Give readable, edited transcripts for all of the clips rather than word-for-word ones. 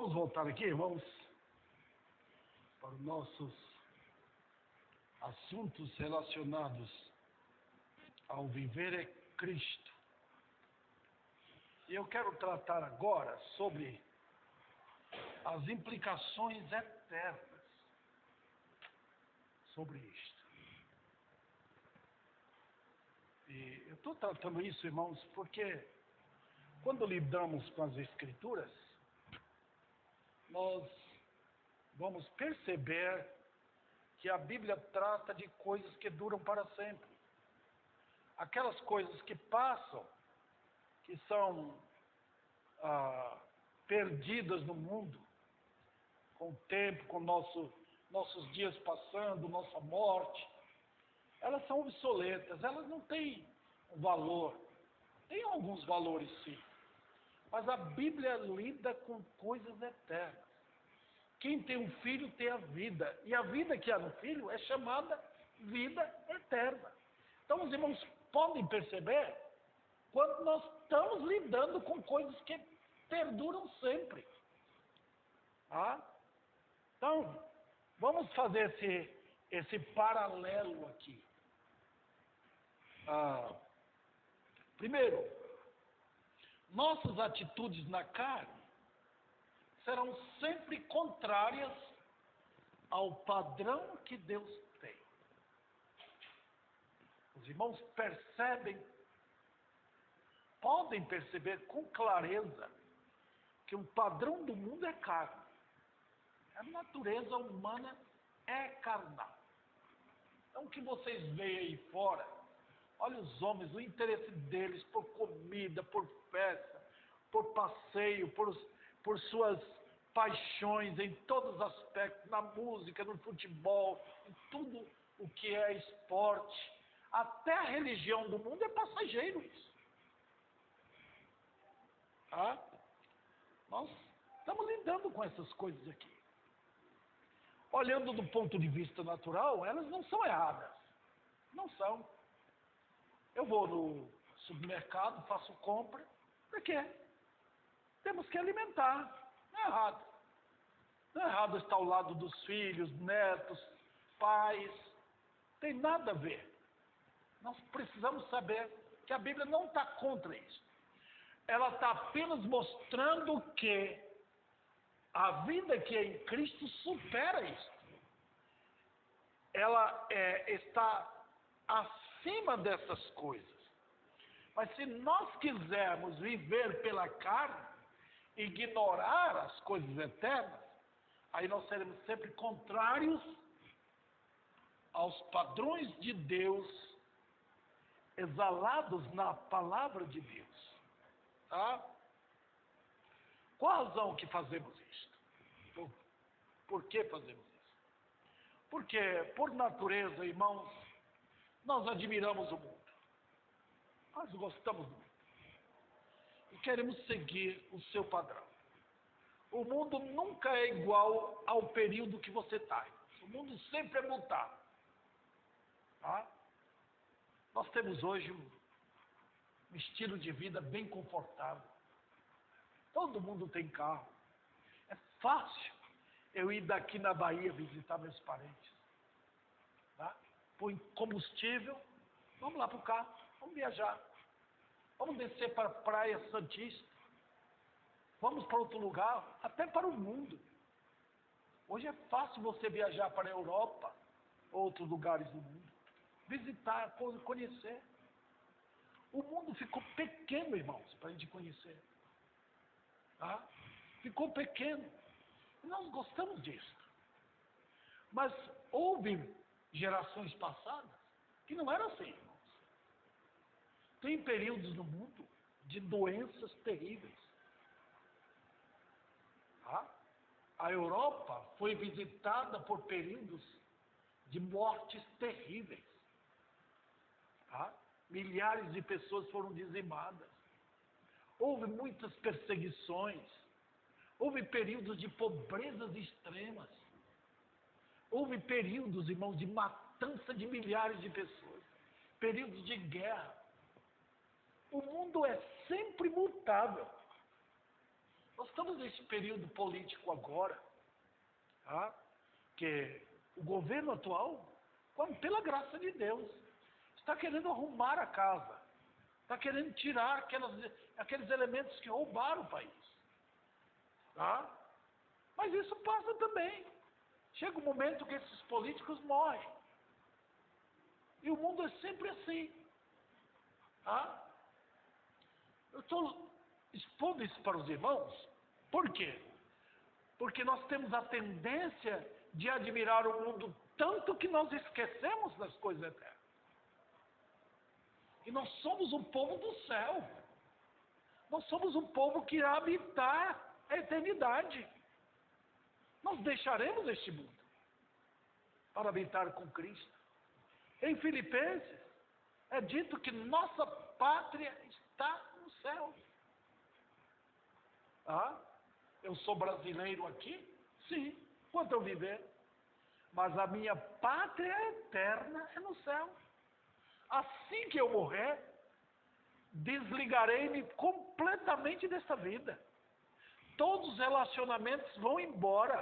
Vamos voltar aqui, vamos para os nossos assuntos relacionados ao viver é Cristo. E eu quero tratar agora sobre as implicações eternas sobre isto. E eu estou tratando isso, irmãos, porque quando lidamos com as Escrituras, nós vamos perceber que a Bíblia trata de coisas que duram para sempre. Aquelas coisas que passam, que são perdidas no mundo, com o tempo, com nossos dias passando, nossa morte, elas são obsoletas, elas não têm valor. Tem alguns valores, sim. Mas a Bíblia lida com coisas eternas. Quem tem um filho tem a vida. E a vida que há no filho é chamada vida eterna. Então os irmãos podem perceber quando nós estamos lidando com coisas que perduram sempre. Então, vamos fazer esse paralelo aqui. Primeiro, nossas atitudes na carne serão sempre contrárias ao padrão que Deus tem. Os irmãos podem perceber com clareza que o padrão do mundo é carne. A natureza humana é carnal. Então o que vocês veem aí fora, olha os homens, o interesse deles por comida, por festa, por passeio, por suas paixões em todos os aspectos, na música, no futebol, em tudo o que é esporte. Até a religião do mundo é passageiro isso. Nós estamos lidando com essas coisas aqui. Olhando do ponto de vista natural, elas não são erradas. Não são. Eu vou no supermercado, faço compra. Por quê? Temos que alimentar. Não é errado. Não é errado estar ao lado dos filhos, netos, pais. Tem nada a ver. Nós precisamos saber que a Bíblia não está contra isso. Ela está apenas mostrando que a vida que é em Cristo supera isso. Ela está acima dessas coisas. Mas se nós quisermos viver pela carne, ignorar as coisas eternas, aí nós seremos sempre contrários aos padrões de Deus exalados na palavra de Deus. Qual a razão que fazemos isto? Por que fazemos isso? Porque, por natureza, irmãos, nós admiramos o mundo. Nós gostamos do mundo. E queremos seguir o seu padrão. O mundo nunca é igual ao período que você está. O mundo sempre é mutável. Nós temos hoje um estilo de vida bem confortável. Todo mundo tem carro. É fácil eu ir daqui na Bahia visitar meus parentes. Põe combustível, vamos lá para o carro, vamos viajar. Vamos descer para a Praia Santista. Vamos para outro lugar, até para o mundo. Hoje é fácil você viajar para a Europa, outros lugares do mundo. Visitar, conhecer. O mundo ficou pequeno, irmãos, para a gente conhecer. Ficou pequeno. E nós gostamos disso. Mas houve gerações passadas que não era assim, irmãos. Tem períodos no mundo de doenças terríveis. A Europa foi visitada por períodos de mortes terríveis. Milhares de pessoas foram dizimadas. Houve muitas perseguições. Houve períodos de pobrezas extremas. Houve períodos, irmãos, de matança de milhares de pessoas. Períodos de guerra. O mundo é sempre mutável. Nós estamos nesse período político agora, tá? Que o governo atual, pela graça de Deus, está querendo arrumar a casa, está querendo tirar aqueles elementos que roubaram o país. Tá? Mas isso passa também. Chega um momento que esses políticos morrem. E o mundo é sempre assim. Tá? Eu estou expondo isso para os irmãos. Por quê? Porque nós temos a tendência de admirar o mundo tanto que nós esquecemos das coisas eternas. E nós somos o povo do céu. Nós somos um povo que irá habitar a eternidade. Nós deixaremos este mundo para habitar com Cristo. Em Filipenses é dito que nossa pátria está no céu. Ah, eu sou brasileiro aqui? Sim, enquanto eu viver. Mas a minha pátria eterna é no céu. Assim que eu morrer, desligarei-me completamente desta vida. Todos os relacionamentos vão embora.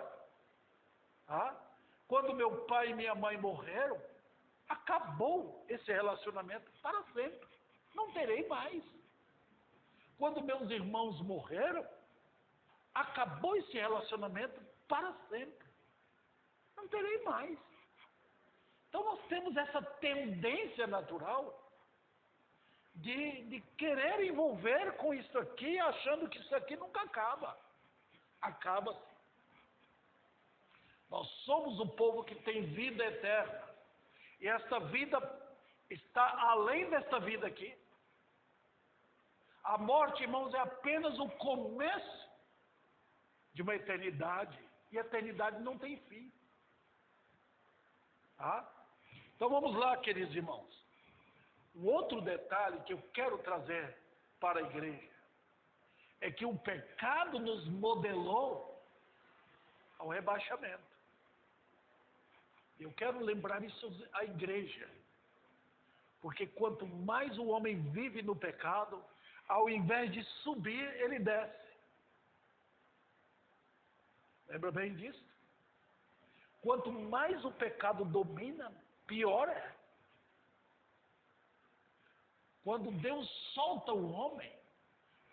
Ah? Quando meu pai e minha mãe morreram, acabou esse relacionamento para sempre. Não terei mais. Quando meus irmãos morreram, acabou esse relacionamento para sempre. Não terei mais. Então nós temos essa tendência natural de querer envolver com isso aqui, achando que isso aqui nunca acaba. Acaba-se. Nós somos o povo que tem vida eterna. E esta vida está além desta vida aqui. A morte, irmãos, é apenas o começo de uma eternidade. E a eternidade não tem fim. Tá? Então vamos lá, queridos irmãos. Um outro detalhe que eu quero trazer para a igreja é que o pecado nos modelou ao rebaixamento. Eu quero lembrar isso à igreja, porque quanto mais o homem vive no pecado, ao invés de subir, ele desce. Lembra bem disso? Quanto mais o pecado domina, pior é. Quando Deus solta o homem,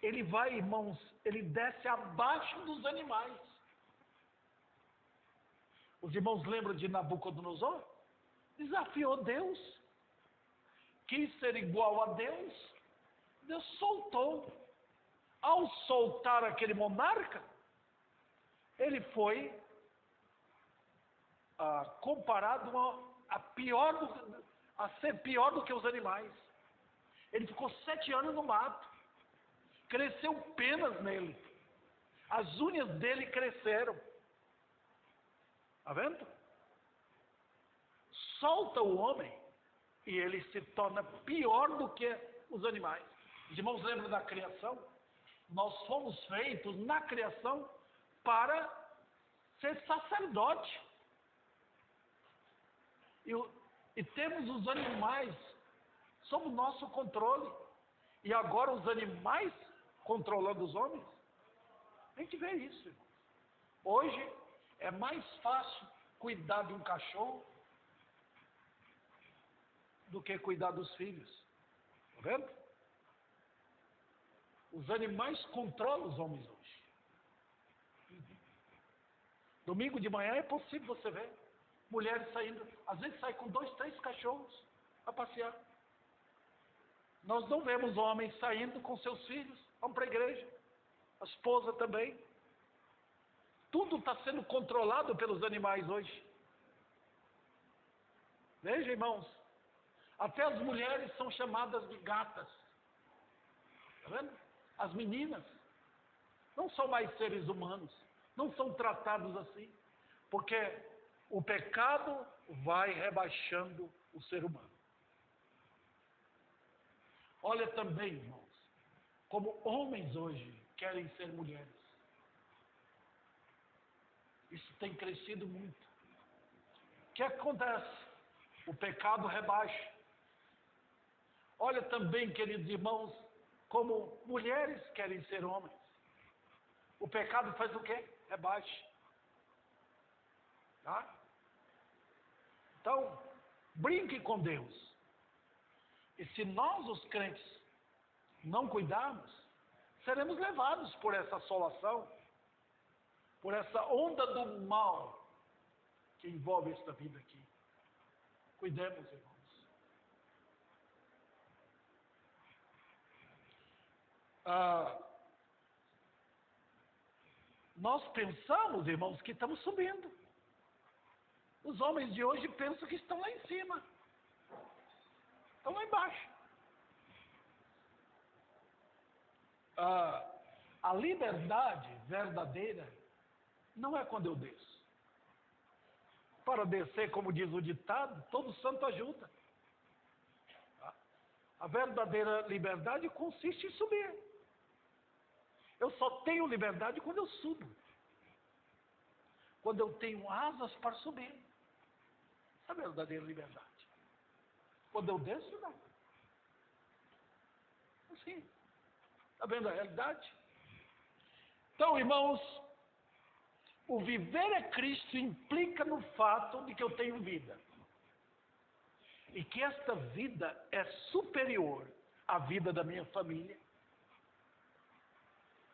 ele vai, irmãos, ele desce abaixo dos animais. Os irmãos lembram de Nabucodonosor? Desafiou Deus. Quis ser igual a Deus. Deus soltou. Ao soltar aquele monarca, ele foi comparado a ser pior do que os animais. Ele ficou 7 anos no mato. Cresceu penas nele. As unhas dele cresceram. Está vendo? Solta o homem e ele se torna pior do que os animais. Os irmãos lembram da criação? Nós fomos feitos na criação para ser sacerdote. E temos os animais sob o nosso controle. E agora os animais controlando os homens? Tem que ver isso, irmão. Hoje é mais fácil cuidar de um cachorro do que cuidar dos filhos. Está vendo? Os animais controlam os homens hoje. Domingo de manhã é possível você ver mulheres saindo, às vezes saem com 2, 3 cachorros a passear. Nós não vemos homens saindo com seus filhos, vão para a igreja, a esposa também. Tudo está sendo controlado pelos animais hoje. Veja, irmãos, até as mulheres são chamadas de gatas. Está vendo? As meninas não são mais seres humanos, não são tratados assim, porque o pecado vai rebaixando o ser humano. Olha também, irmãos, como homens hoje querem ser mulheres. Isso tem crescido muito. O que acontece? O pecado rebaixa. Olha também, queridos irmãos, como mulheres querem ser homens. O pecado faz o quê? Rebaixa. Tá? Então, brinque com Deus. E se nós, os crentes, não cuidarmos, seremos levados por essa assolação, por essa onda do mal que envolve esta vida aqui. Cuidemos, irmãos. Nós pensamos, irmãos, que estamos subindo. Os homens de hoje pensam que estão lá em cima. Estão lá embaixo. A liberdade verdadeira não é quando eu desço. Para descer, como diz o ditado, todo santo ajuda. A verdadeira liberdade consiste em subir. Eu só tenho liberdade quando eu subo. Quando eu tenho asas para subir. Essa é a verdadeira liberdade. Quando eu desço, não. Assim. Está vendo a realidade? Então, irmãos, o viver é Cristo implica no fato de que eu tenho vida. E que esta vida é superior à vida da minha família,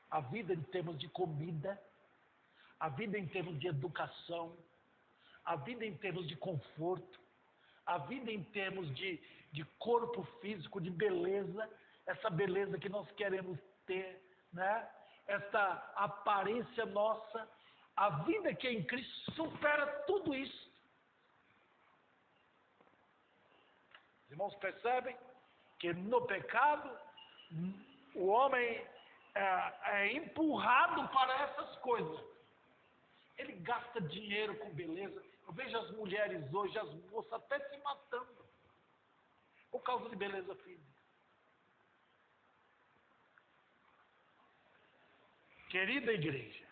a vida em termos de comida, a vida em termos de educação, a vida em termos de conforto, a vida em termos de corpo físico, de beleza, essa beleza que nós queremos ter, né? Esta aparência nossa, a vida que é em Cristo supera tudo isso. Os irmãos percebem que no pecado o homem é empurrado para essas coisas. Ele gasta dinheiro com beleza. Eu vejo as mulheres hoje, as moças até se matando por causa de beleza física. Querida igreja,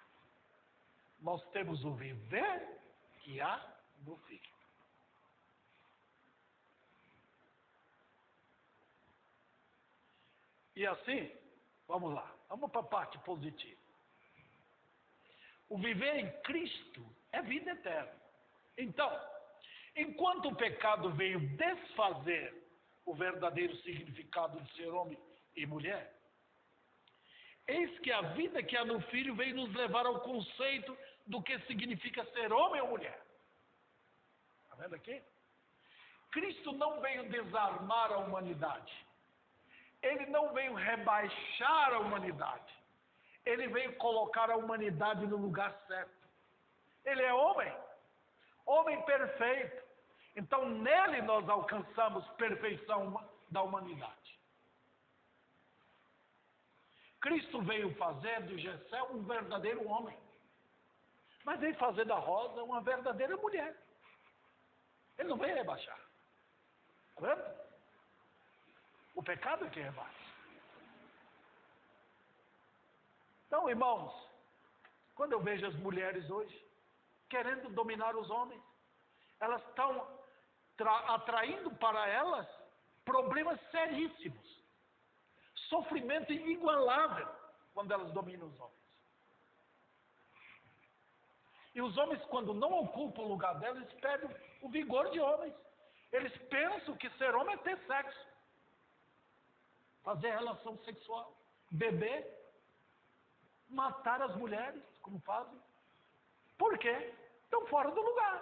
nós temos o viver que há no Filho. E assim, vamos lá, vamos para a parte positiva. O viver em Cristo é vida eterna. Então, enquanto o pecado veio desfazer o verdadeiro significado de ser homem e mulher, eis que a vida que há no Filho veio nos levar ao conceito do que significa ser homem ou mulher. Está vendo aqui? Cristo não veio desarmar a humanidade. Ele não veio rebaixar a humanidade. Ele veio colocar a humanidade no lugar certo. Ele é homem. Homem perfeito. Então nele nós alcançamos perfeição da humanidade. Cristo veio fazer do Jessé um verdadeiro homem. Mas veio fazer da Rosa uma verdadeira mulher. Ele não veio rebaixar. Está vendo? O pecado é que rebaixa. Então, irmãos, quando eu vejo as mulheres hoje querendo dominar os homens, elas estão atraindo para elas problemas seríssimos, sofrimento inigualável quando elas dominam os homens. E os homens, quando não ocupam o lugar delas, eles perdem o vigor de homens. Eles pensam que ser homem é ter sexo, fazer relação sexual, beber, matar as mulheres, como fazem. Por quê? Estão fora do lugar.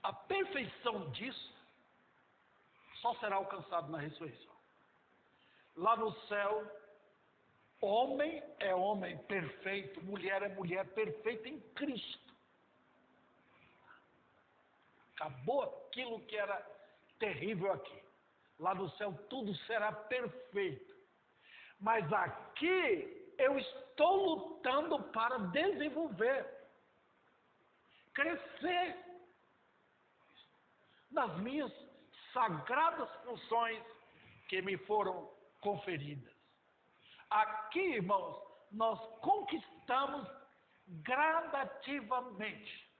A perfeição disso só será alcançada na ressurreição. Lá no céu, homem é homem perfeito, mulher é mulher perfeita em Cristo. Acabou aquilo que era terrível aqui. Lá no céu tudo será perfeito. Mas aqui eu estou lutando para desenvolver, crescer nas minhas sagradas funções que me foram conferidas. Aqui, irmãos, nós conquistamos gradativamente.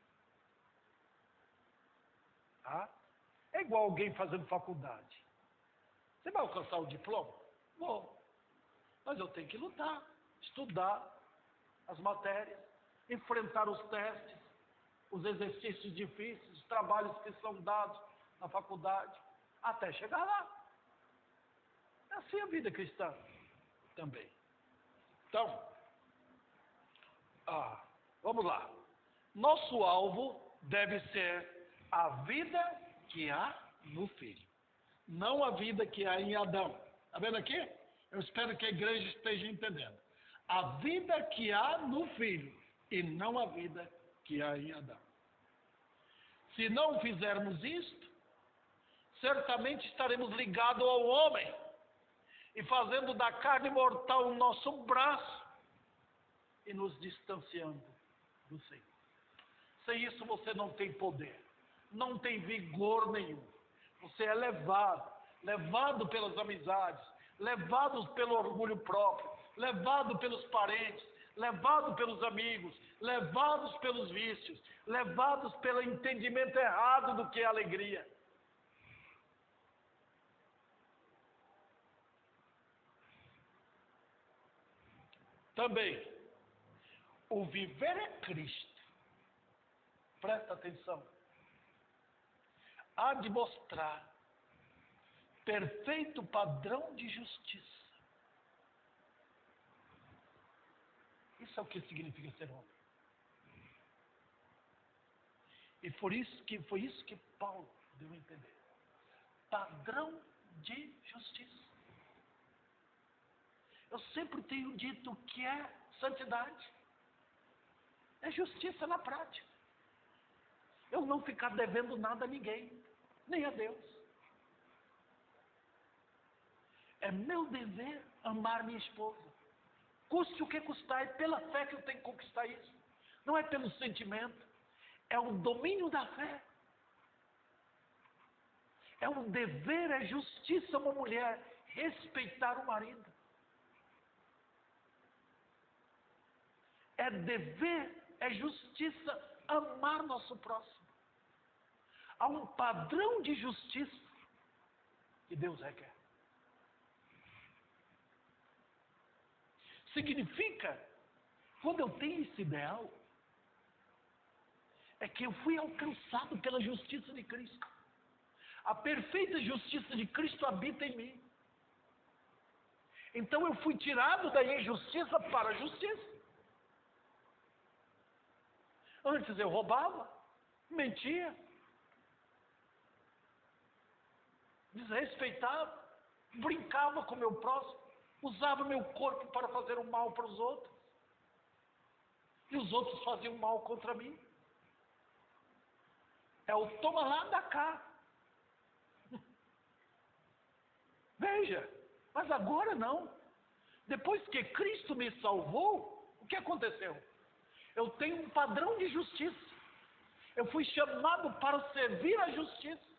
Tá? É igual alguém fazendo faculdade. Você vai alcançar o diploma? Vou. Mas eu tenho que lutar, estudar as matérias, enfrentar os testes, os exercícios difíceis, os trabalhos que são dados na faculdade, até chegar lá. É assim a vida cristã também. Então, vamos lá. Nosso alvo deve ser a vida que há no Filho, não a vida que há em Adão. Está vendo aqui? Eu espero que a igreja esteja entendendo. A vida que há no Filho e não a vida que há em Adão. Se não fizermos isto, certamente estaremos ligados ao homem e fazendo da carne mortal o nosso braço e nos distanciando do Senhor. Sem isso você não tem poder, não tem vigor nenhum. Você é levado pelas amizades, levado pelo orgulho próprio, levado pelos parentes, levado pelos amigos, levados pelos vícios, levados pelo entendimento errado do que é alegria. Também, o viver é Cristo. Presta atenção. Há de mostrar perfeito padrão de justiça. Isso é o que significa ser homem. E foi isso que Paulo deu a entender. Padrão de justiça. Eu sempre tenho dito que é santidade. É justiça na prática. Eu não ficar devendo nada a ninguém, nem a Deus. É meu dever amar minha esposa. Custe o que custar, é pela fé que eu tenho que conquistar isso. Não é pelo sentimento, é o domínio da fé. É um dever, é justiça uma mulher respeitar o marido. É dever, é justiça amar nosso próximo. Há um padrão de justiça que Deus requer. Significa, quando eu tenho esse ideal, é que eu fui alcançado pela justiça de Cristo. A perfeita justiça de Cristo habita em mim. Então eu fui tirado da injustiça para a justiça. Antes eu roubava, mentia, desrespeitava, brincava com meu próximo, usava meu corpo para fazer o mal para os outros. E os outros faziam mal contra mim. É o toma lá da cá. Veja, mas agora não. Depois que Cristo me salvou, o que aconteceu? Eu tenho um padrão de justiça. Eu fui chamado para servir a justiça.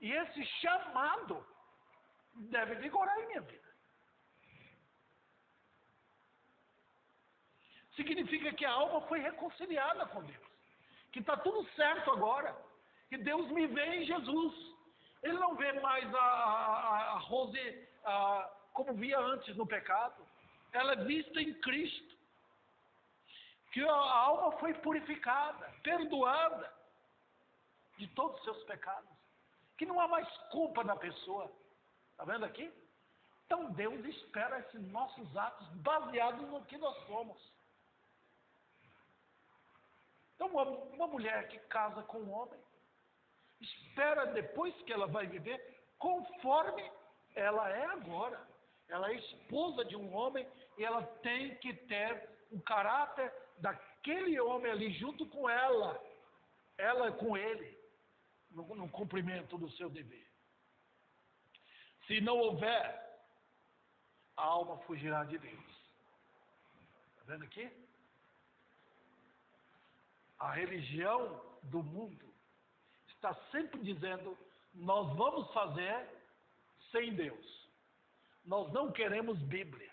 E esse chamado deve vigorar em minha vida. Significa que a alma foi reconciliada com Deus. Que está tudo certo agora. Que Deus me vê em Jesus. Ele não vê mais a Rose como via antes no pecado. Ela é vista em Cristo. Que a alma foi purificada, perdoada de todos os seus pecados. Que não há mais culpa na pessoa. Está vendo aqui? Então Deus espera esses nossos atos baseados no que nós somos. Então uma mulher que casa com um homem, espera depois que ela vai viver conforme ela é agora. Ela é esposa de um homem e ela tem que ter o caráter daquele homem ali junto com ela com ele, no cumprimento do seu dever. Se não houver, a alma fugirá de Deus. Está vendo aqui? A religião do mundo está sempre dizendo: nós vamos fazer sem Deus. Nós não queremos Bíblia.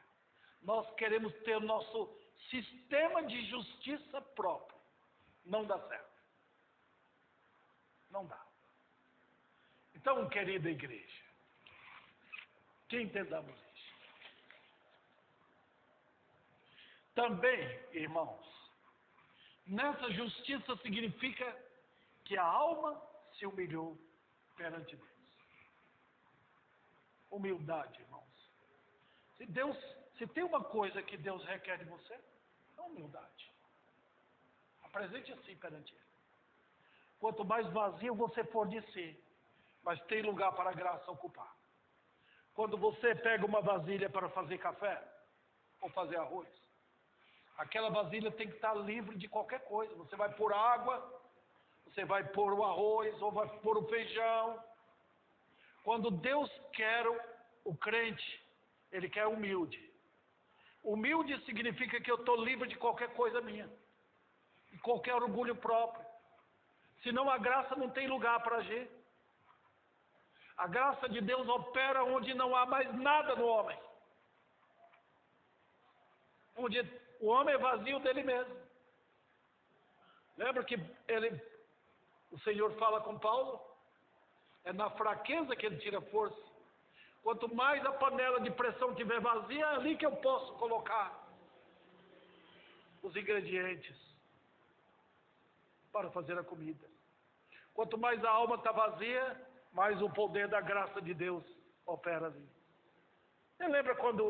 Nós queremos ter o nosso sistema de justiça próprio. Não dá certo. Não dá. Então, querida igreja, Que entendamos isso. Também, irmãos, nessa justiça significa que a alma se humilhou perante Deus. Humildade, irmãos. Se tem uma coisa que Deus requer de você, é humildade. Apresente assim perante Ele. Quanto mais vazio você for de si, mas tem lugar para a graça ocupar. Quando você pega uma vasilha para fazer café, ou fazer arroz, aquela vasilha tem que estar livre de qualquer coisa. Você vai pôr água, você vai pôr o arroz, ou vai pôr o feijão. Quando Deus quer o crente, Ele quer humilde. Humilde significa que eu estou livre de qualquer coisa minha, de qualquer orgulho próprio. Senão a graça não tem lugar para agir. A graça de Deus opera onde não há mais nada no homem. Onde o homem é vazio dele mesmo. Lembra que o Senhor fala com Paulo? É na fraqueza que ele tira força. Quanto mais a panela de pressão estiver vazia, é ali que eu posso colocar os ingredientes para fazer a comida. Quanto mais a alma está vazia, mais o poder da graça de Deus opera ali. Você lembra quando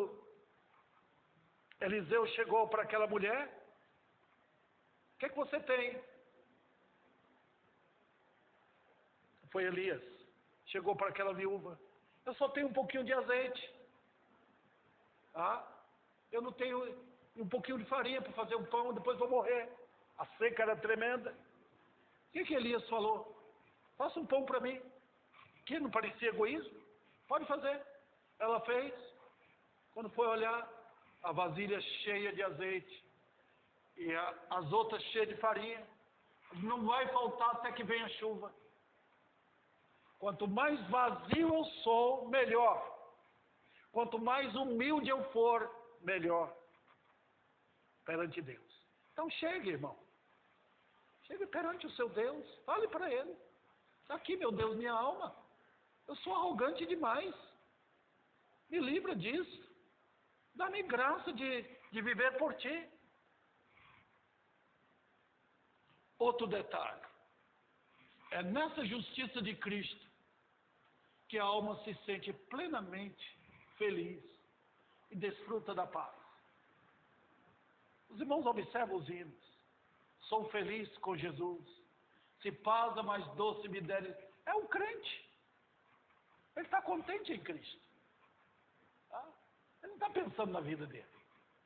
Eliseu chegou para aquela mulher? O que você tem? Foi Elias. Chegou para aquela viúva. Eu só tenho um pouquinho de azeite. Eu não tenho um pouquinho de farinha para fazer um pão, depois vou morrer. A seca era tremenda. O que Elias falou? Faça um pão para mim. Que não parecia egoísmo? Pode fazer. Ela fez. Quando foi olhar, a vasilha cheia de azeite e as outras cheias de farinha. Não vai faltar até que venha a chuva. Quanto mais vazio eu sou, melhor. Quanto mais humilde eu for, melhor. Perante Deus. Então chegue, irmão. Chegue perante o seu Deus. Fale para Ele. Está aqui, meu Deus, minha alma. Eu sou arrogante demais. Me livra disso. Dá-me graça de viver por Ti. Outro detalhe. É nessa justiça de Cristo que a alma se sente plenamente feliz e desfruta da paz. Os irmãos observam os hinos. Sou feliz com Jesus. Se paz a mais doce me der. É um crente. Ele está contente em Cristo. Ele não está pensando na vida dele.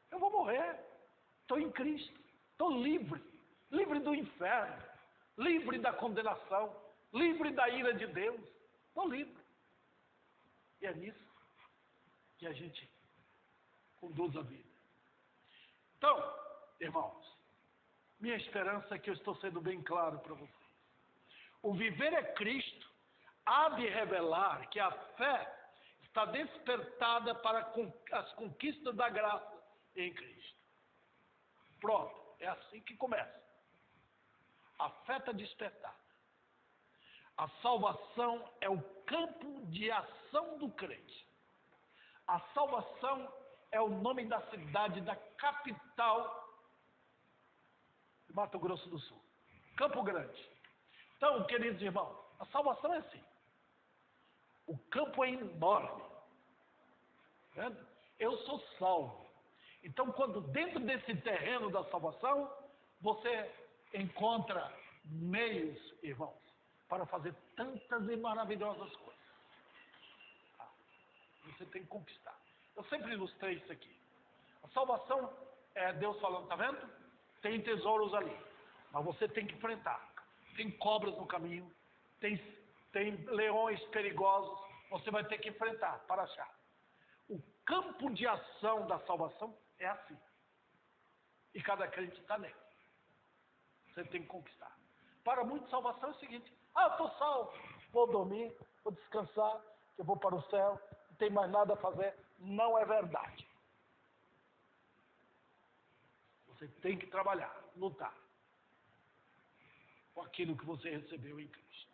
Eu vou morrer. Estou em Cristo. Estou livre. Livre do inferno. Livre da condenação. Livre da ira de Deus. Estou livre. E é nisso que a gente conduz a vida. Então, irmãos, minha esperança é que eu estou sendo bem claro para vocês. O viver é Cristo há de revelar que a fé está despertada para as conquistas da graça em Cristo. Pronto, é assim que começa. A fé está despertada. A salvação é o campo de ação do crente. A salvação é o nome da cidade, da capital de Mato Grosso do Sul. Campo Grande. Então, queridos irmãos, a salvação é assim. O campo é enorme. Vendo? Eu sou salvo. Então, quando dentro desse terreno da salvação, você encontra meios, irmãos, para fazer tantas e maravilhosas coisas. Você tem que conquistar. Eu sempre ilustrei isso aqui. A salvação é Deus falando, está vendo? Tem tesouros ali, mas você tem que enfrentar. Tem cobras no caminho, tem leões perigosos, você vai ter que enfrentar para achar. O campo de ação da salvação é assim. E cada crente está nele. Você tem que conquistar. Para muitos, salvação é o seguinte: eu estou salvo, vou dormir, vou descansar, eu vou para o céu, não tem mais nada a fazer. Não é verdade. Você tem que trabalhar, lutar com aquilo que você recebeu em Cristo.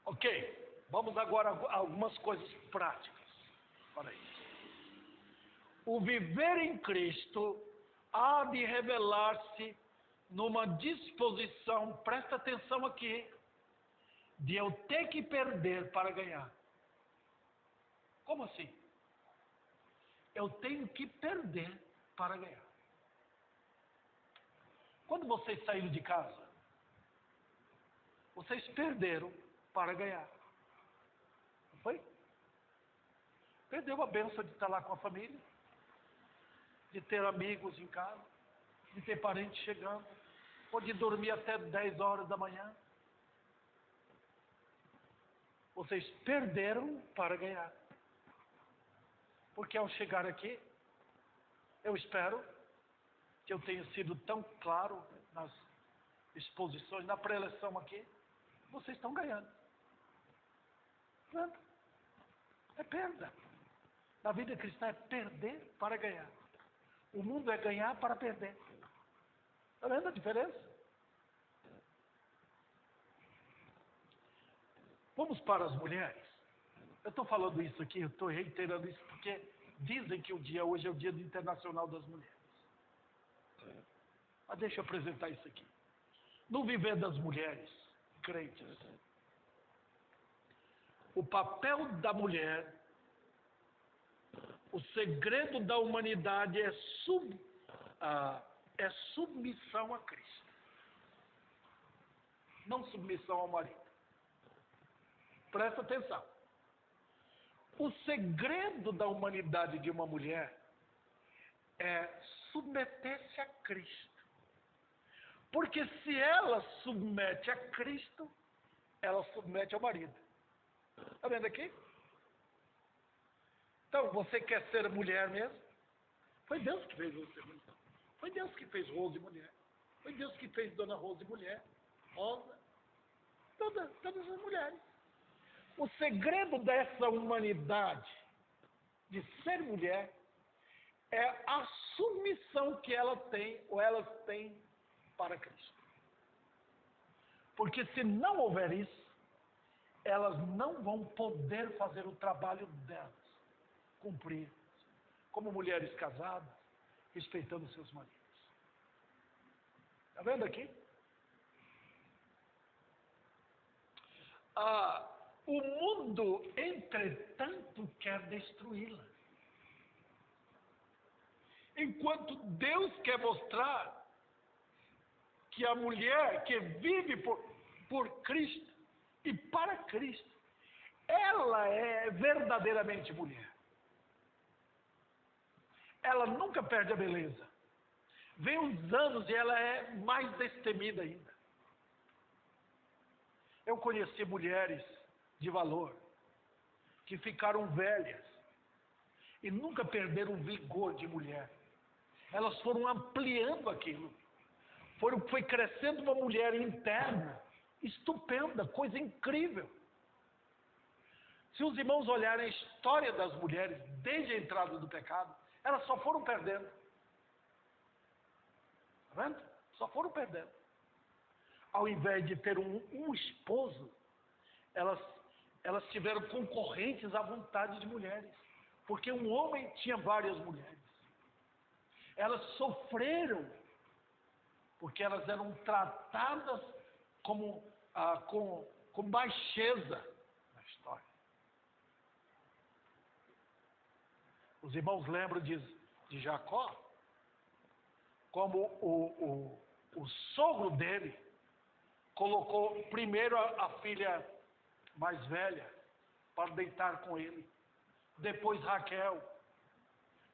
Ok, vamos agora a algumas coisas práticas. Olha isso. O viver em Cristo há de revelar-se numa disposição, presta atenção aqui, de eu ter que perder para ganhar. Como assim? Eu tenho que perder para ganhar. Quando vocês saíram de casa, vocês perderam para ganhar. Não foi? Perdeu a bênção de estar lá com a família, de ter amigos em casa, de ter parentes chegando, ou de dormir até 10 horas da manhã. Vocês perderam para ganhar. Porque ao chegar aqui, eu espero que eu tenha sido tão claro nas exposições, na preleção aqui, vocês estão ganhando. Pronto. É perda. Na vida cristã é perder para ganhar. O mundo é ganhar para perder. Está vendo a diferença? Vamos para as mulheres. Eu estou falando isso aqui, eu estou reiterando isso porque dizem que o dia hoje é o Dia Internacional das Mulheres. Mas deixa eu apresentar isso aqui. No viver das mulheres crentes, o papel da mulher, o segredo da humanidade é submissão a Cristo. Não submissão ao marido. Presta atenção. O segredo da humanidade de uma mulher é submeter-se a Cristo. Porque se ela submete a Cristo, ela submete ao marido. Está vendo aqui? Então, você quer ser mulher mesmo? Foi Deus que fez você mulher. Foi Deus que fez Rose mulher. Foi Deus que fez Dona Rose mulher. Rosa. Todas as mulheres. O segredo dessa humanidade de ser mulher é a submissão que ela tem, ou elas têm, para Cristo. Porque se não houver isso, elas não vão poder fazer o trabalho delas, cumprir, como mulheres casadas, respeitando seus maridos. Está vendo aqui? O mundo, entretanto, quer destruí-la. Enquanto Deus quer mostrar que a mulher que vive por Cristo e para Cristo, ela é verdadeiramente mulher. Ela nunca perde a beleza. Vem uns anos e ela é mais destemida ainda. Eu conheci mulheres de valor que ficaram velhas e nunca perderam o vigor de mulher. Elas foram ampliando aquilo. Foi crescendo uma mulher interna, estupenda, coisa incrível. Se os irmãos olharem a história das mulheres desde a entrada do pecado, elas só foram perdendo. Está vendo? Só foram perdendo. Ao invés de ter um esposo, elas tiveram concorrentes à vontade de mulheres. Porque um homem tinha várias mulheres. Elas sofreram, porque elas eram tratadas com baixeza na história. Os irmãos lembram de Jacó? Como o sogro dele colocou primeiro a filha mais velha para deitar com ele, depois Raquel,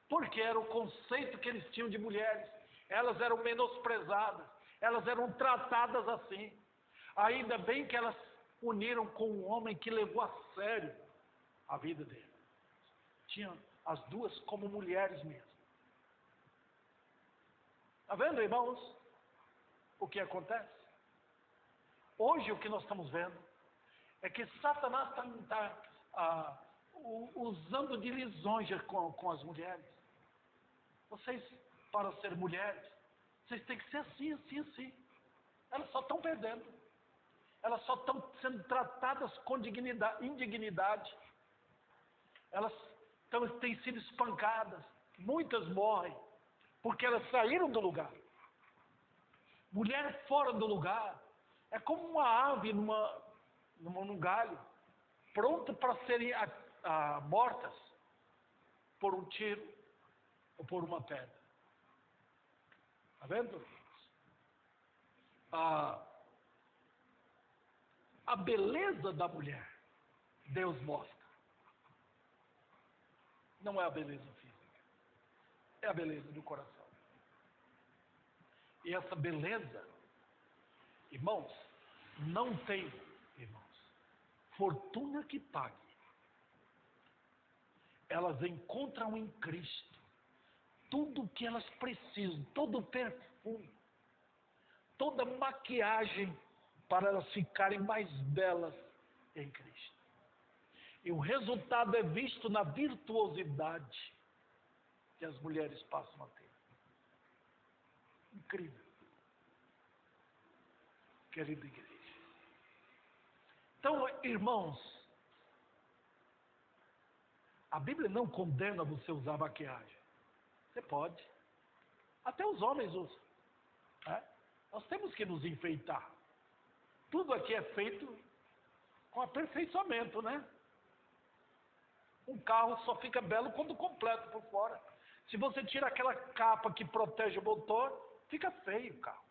porque era o conceito que eles tinham de mulheres. Elas eram menosprezadas, elas eram tratadas assim. Ainda bem que elas uniram com um homem que levou a sério a vida dele. Tinham as duas como mulheres mesmo. Está vendo, irmãos, o que acontece? Hoje o que nós estamos vendo é que Satanás está usando de lisonja com as mulheres. Vocês, para ser mulheres, vocês têm que ser assim, assim, assim. Elas só estão perdendo. Elas só estão sendo tratadas com indignidade. Elas Então têm sido espancadas. Muitas morrem porque elas saíram do lugar. Mulher fora do lugar é como uma ave num galho, pronta para serem mortas por um tiro ou por uma pedra. Está vendo? A beleza da mulher, Deus mostra. Não é a beleza física, é a beleza do coração. E essa beleza, irmãos, não tem, irmãos, fortuna que pague. Elas encontram em Cristo tudo o que elas precisam, todo o perfume, toda maquiagem para elas ficarem mais belas em Cristo. E o resultado é visto na virtuosidade que as mulheres passam a ter. Incrível. Querida igreja. Então, irmãos, a Bíblia não condena você usar maquiagem. Você pode. Até os homens usam. Nós temos que nos enfeitar. Tudo aqui é feito com aperfeiçoamento, né? Um carro só fica belo quando completo por fora. Se você tira aquela capa que protege o motor, fica feio o carro.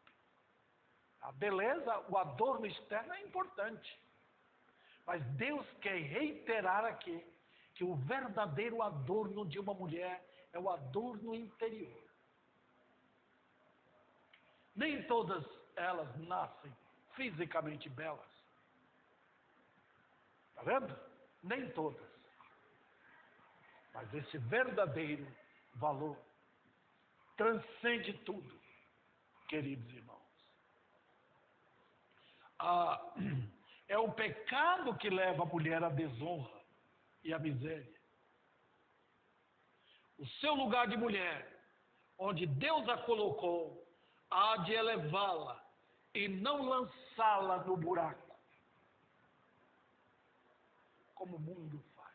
A beleza, o adorno externo é importante. Mas Deus quer reiterar aqui que o verdadeiro adorno de uma mulher é o adorno interior. Nem todas elas nascem fisicamente belas. Está vendo? Nem todas. Mas esse verdadeiro valor transcende tudo, queridos irmãos. É o pecado que leva a mulher à desonra e à miséria. O seu lugar de mulher, onde Deus a colocou, há de elevá-la e não lançá-la no buraco, como o mundo faz.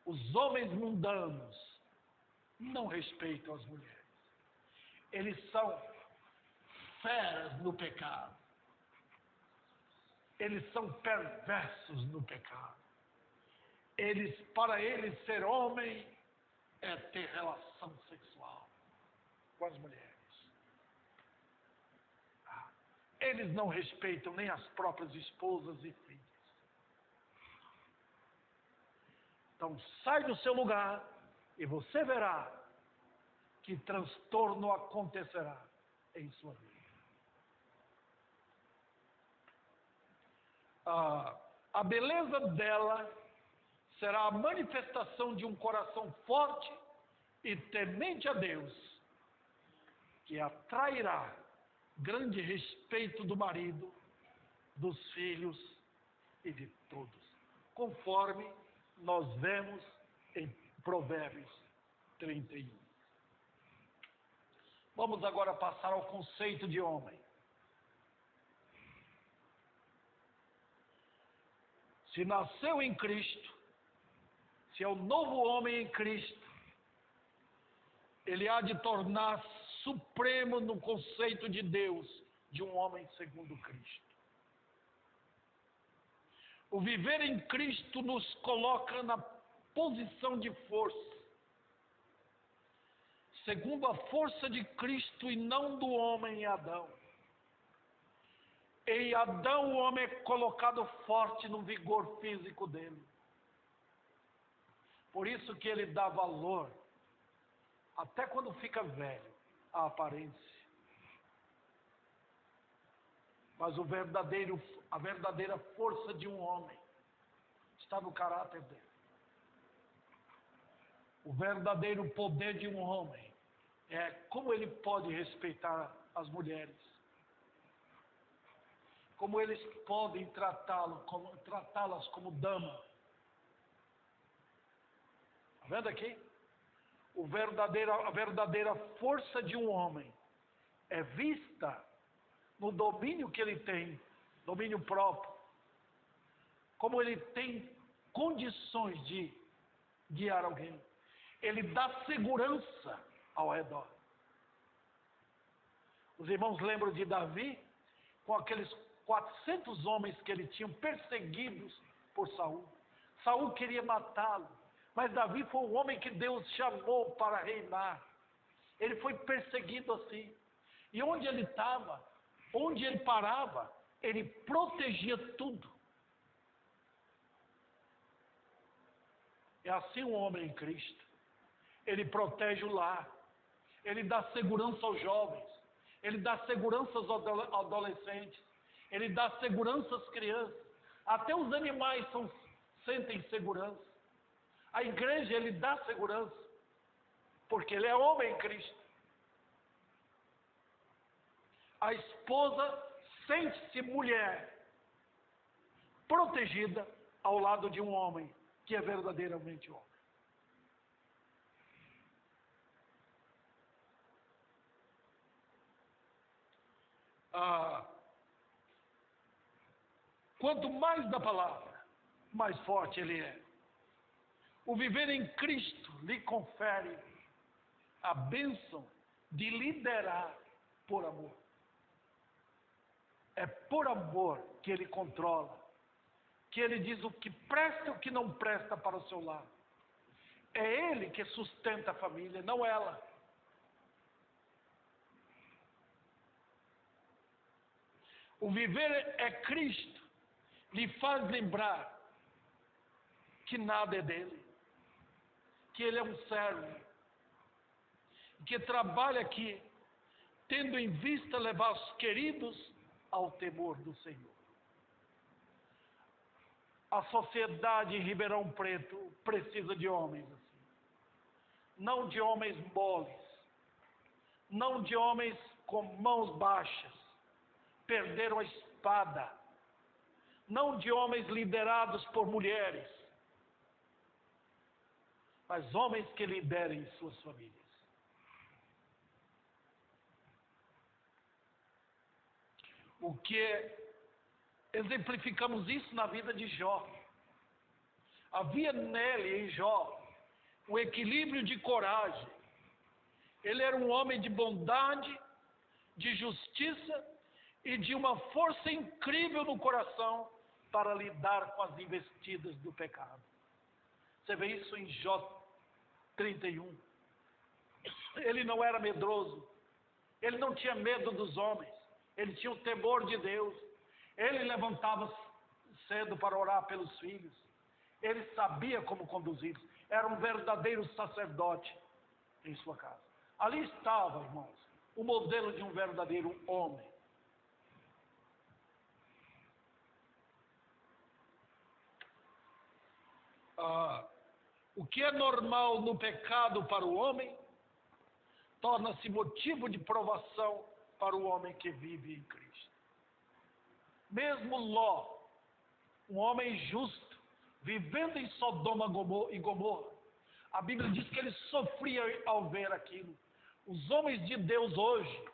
Os homens mundanos não respeitam as mulheres. Eles são feras no pecado. Eles são perversos no pecado. Para eles ser homem é ter relação sexual com as mulheres. Eles não respeitam nem as próprias esposas e filhas. Então sai do seu lugar e você verá que transtorno acontecerá em sua vida. A beleza dela será a manifestação de um coração forte e temente a Deus, que atrairá grande respeito do marido, dos filhos e de todos, conforme nós vemos em Provérbios 31. Vamos agora passar ao conceito de homem. Se nasceu em Cristo, se é o novo homem em Cristo, ele há de tornar supremo no conceito de Deus, de um homem segundo Cristo. O viver em Cristo nos coloca na posição de força, segundo a força de Cristo e não do homem em Adão. Em Adão o homem é colocado forte no vigor físico dele. Por isso que ele dá valor, até quando fica velho, à aparência. Mas a verdadeira força de um homem está no caráter dele. O verdadeiro poder de um homem é como ele pode respeitar as mulheres. Como eles podem tratá-las como dama. Está vendo aqui? A verdadeira força de um homem é vista no domínio que ele tem, domínio próprio. Como ele tem condições de guiar alguém. Ele dá segurança ao redor. Os irmãos lembram de Davi, com aqueles 400 homens que ele tinha perseguidos por Saul. Saul queria matá-lo, mas Davi foi o homem que Deus chamou para reinar. Ele foi perseguido assim. E onde ele estava, onde ele parava, ele protegia tudo. É assim um homem em Cristo. Ele protege o lar. Ele dá segurança aos jovens. Ele dá segurança aos adolescentes. Ele dá segurança às crianças. Até os animais sentem segurança. A igreja, ele dá segurança. Porque ele é homem em Cristo. A esposa sente-se mulher, protegida ao lado de um homem que é verdadeiramente homem. Quanto mais da palavra, mais forte ele é. O viver em Cristo lhe confere a bênção de liderar por amor. É por amor que ele controla, que ele diz o que presta e o que não presta para o seu lado. É ele que sustenta a família, não ela. O viver é Cristo, lhe faz lembrar que nada é dele, que ele é um servo, que trabalha aqui, tendo em vista levar os queridos ao temor do Senhor. A sociedade em Ribeirão Preto precisa de homens assim. Não de homens moles, não de homens com mãos baixas, perderam a espada, não de homens liderados por mulheres, mas homens que liderem suas famílias. O que exemplificamos isso na vida de Jó. Havia nele, em Jó, o equilíbrio de coragem. Ele era um homem de bondade, de justiça e de uma força incrível no coração para lidar com as investidas do pecado. Você vê isso em Jó 31. Ele não era medroso, ele não tinha medo dos homens, ele tinha o temor de Deus. Ele levantava cedo para orar pelos filhos, ele sabia como conduzi-los, era um verdadeiro sacerdote em sua casa. Ali estava, irmãos, o modelo de um verdadeiro homem. O que é normal no pecado para o homem, torna-se motivo de provação para o homem que vive em Cristo. Mesmo Ló, um homem justo, vivendo em Sodoma e Gomorra, a Bíblia diz que ele sofria ao ver aquilo. Os homens de Deus hoje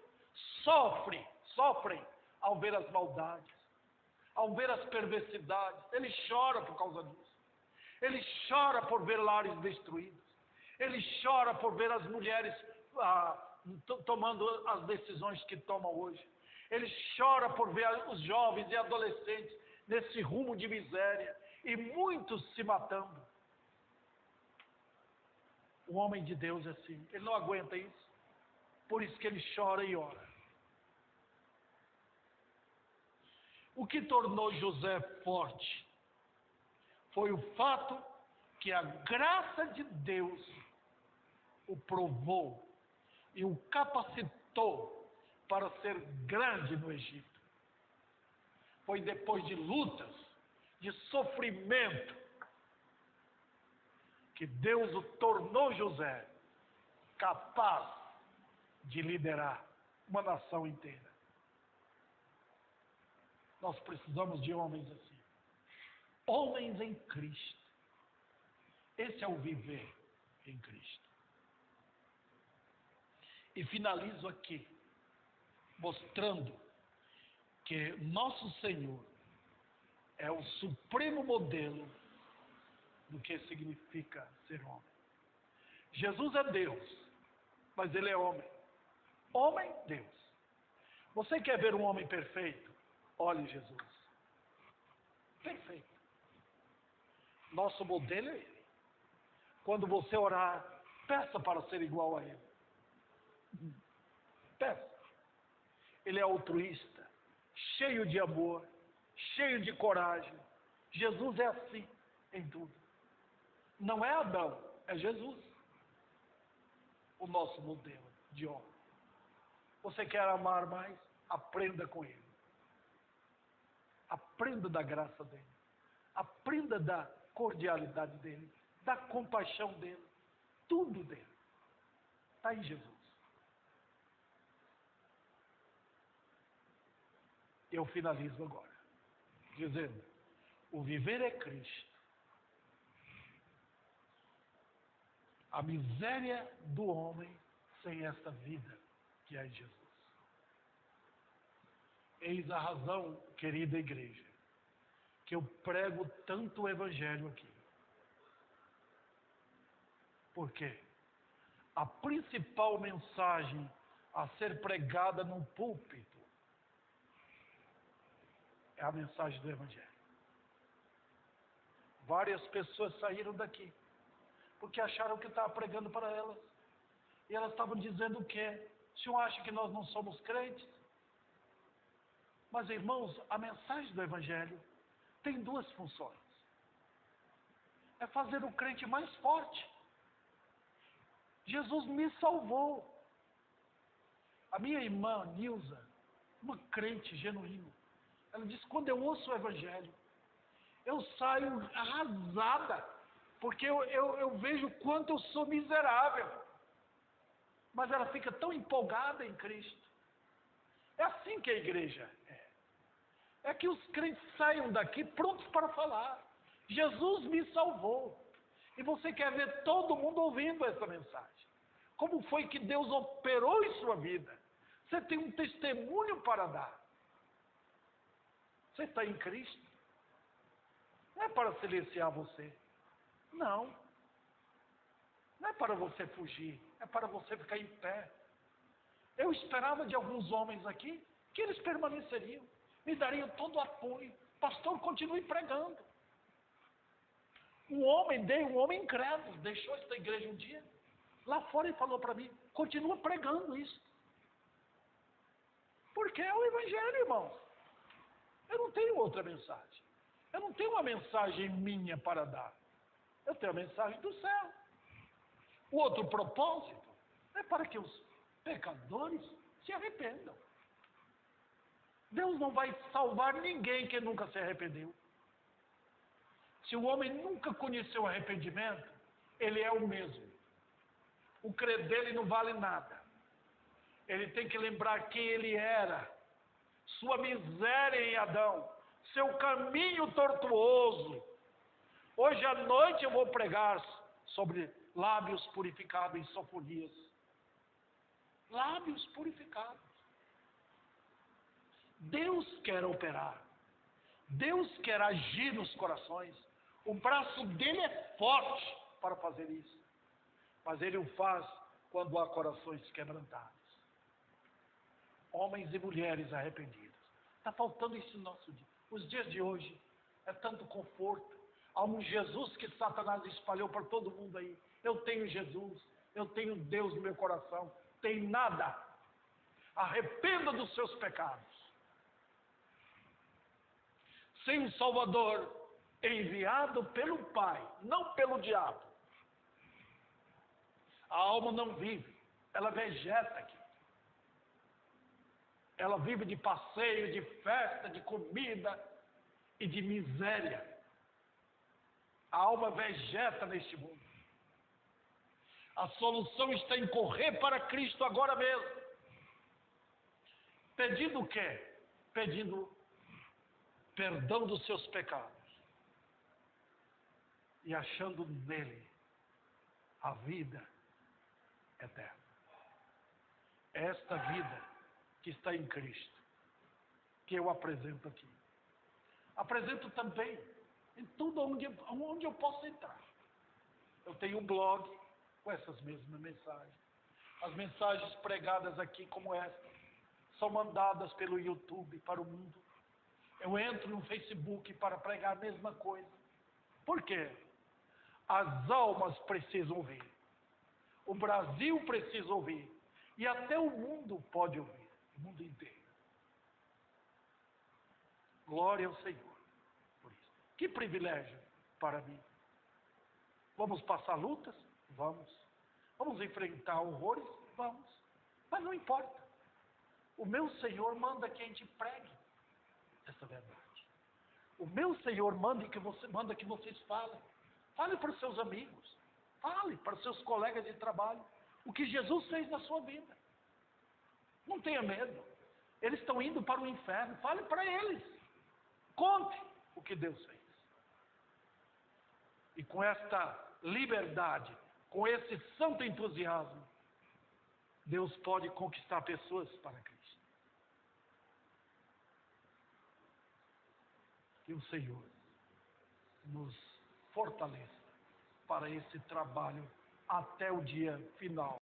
sofrem ao ver as maldades, ao ver as perversidades. Ele chora por causa disso. Ele chora por ver lares destruídos. Ele chora por ver as mulheres tomando as decisões que tomam hoje. Ele chora por ver os jovens e adolescentes nesse rumo de miséria e muitos se matando. O homem de Deus é assim, ele não aguenta isso. Por isso que ele chora e ora. O que tornou José forte foi o fato que a graça de Deus o provou e o capacitou para ser grande no Egito. Foi depois de lutas, de sofrimento, que Deus o tornou José capaz de liderar uma nação inteira. Nós precisamos de homens assim. Homens em Cristo. Esse é o viver em Cristo. E finalizo aqui, mostrando que nosso Senhor é o supremo modelo do que significa ser homem. Jesus é Deus, mas Ele é homem. Homem, Deus. Você quer ver um homem perfeito? Olhe Jesus. Perfeito. Nosso modelo é Ele. Quando você orar, peça para ser igual a Ele. Peça. Ele é altruísta, cheio de amor, cheio de coragem. Jesus é assim em tudo. Não é Adão, é Jesus. O nosso modelo de homem. Você quer amar mais? Aprenda com Ele. Aprenda da graça dEle. Aprenda da cordialidade dEle, da compaixão dEle. Tudo dEle. Está em Jesus. Eu finalizo agora, dizendo, o viver é Cristo. A miséria do homem sem esta vida que é Jesus. Eis a razão, querida igreja, que eu prego tanto o Evangelho aqui. Por quê? A principal mensagem a ser pregada num púlpito é a mensagem do Evangelho. Várias pessoas saíram daqui porque acharam que estava pregando para elas. E elas estavam dizendo o quê? O senhor acha que nós não somos crentes? Mas, irmãos, a mensagem do Evangelho tem duas funções. É fazer o crente mais forte. Jesus me salvou. A minha irmã, Nilza, uma crente genuína, ela disse, quando eu ouço o Evangelho, eu saio arrasada, porque eu vejo o quanto eu sou miserável. Mas ela fica tão empolgada em Cristo. É assim que a igreja é. É que os crentes saiam daqui prontos para falar. Jesus me salvou. E você quer ver todo mundo ouvindo essa mensagem. Como foi que Deus operou em sua vida? Você tem um testemunho para dar. Você está em Cristo. Não é para silenciar você. Não. Não é para você fugir. É para você ficar em pé. Eu esperava de alguns homens aqui que eles permaneceriam. Me dariam todo o apoio. Pastor, continue pregando. Um homem incrédulo, deixou esta igreja um dia, lá fora e falou para mim, continua pregando isso. Porque é o Evangelho, irmãos. Eu não tenho outra mensagem. Eu não tenho uma mensagem minha para dar. Eu tenho a mensagem do céu. O outro propósito é para que os pecadores se arrependam. Deus não vai salvar ninguém que nunca se arrependeu. Se o homem nunca conheceu arrependimento, ele é o mesmo. O crer dele não vale nada. Ele tem que lembrar quem ele era, sua miséria em Adão, seu caminho tortuoso. Hoje à noite eu vou pregar sobre lábios purificados em Sofonias. Lábios purificados. Deus quer operar. Deus quer agir nos corações. O braço dele é forte para fazer isso. Mas ele o faz quando há corações quebrantados. Homens e mulheres arrependidos. Está faltando isso no nosso dia. Os dias de hoje é tanto conforto. Há um Jesus que Satanás espalhou para todo mundo aí. Eu tenho Jesus. Eu tenho Deus no meu coração. Tem nada. Arrependa dos seus pecados. Sem um Salvador enviado pelo Pai, não pelo diabo. A alma não vive, ela vegeta aqui. Ela vive de passeio, de festa, de comida e de miséria. A alma vegeta neste mundo. A solução está em correr para Cristo agora mesmo. Pedindo o quê? Pedindo perdão dos seus pecados. E achando nele a vida eterna. Esta vida que está em Cristo, que eu apresento aqui. Apresento também em tudo onde eu posso entrar. Eu tenho um blog com essas mesmas mensagens. As mensagens pregadas aqui como esta são mandadas pelo YouTube para o mundo. Eu entro no Facebook para pregar a mesma coisa. Por quê? As almas precisam ouvir. O Brasil precisa ouvir. E até o mundo pode ouvir. O mundo inteiro. Glória ao Senhor por isso. Que privilégio para mim. Vamos passar lutas? Vamos. Vamos enfrentar horrores? Vamos. Mas não importa. O meu Senhor manda que a gente pregue essa verdade. O meu Senhor manda que vocês falem. Fale para os seus amigos. Fale para os seus colegas de trabalho. O que Jesus fez na sua vida. Não tenha medo. Eles estão indo para o inferno. Fale para eles. Conte o que Deus fez. E com esta liberdade, com esse santo entusiasmo, Deus pode conquistar pessoas para Cristo. Que o Senhor nos fortaleça para esse trabalho até o dia final.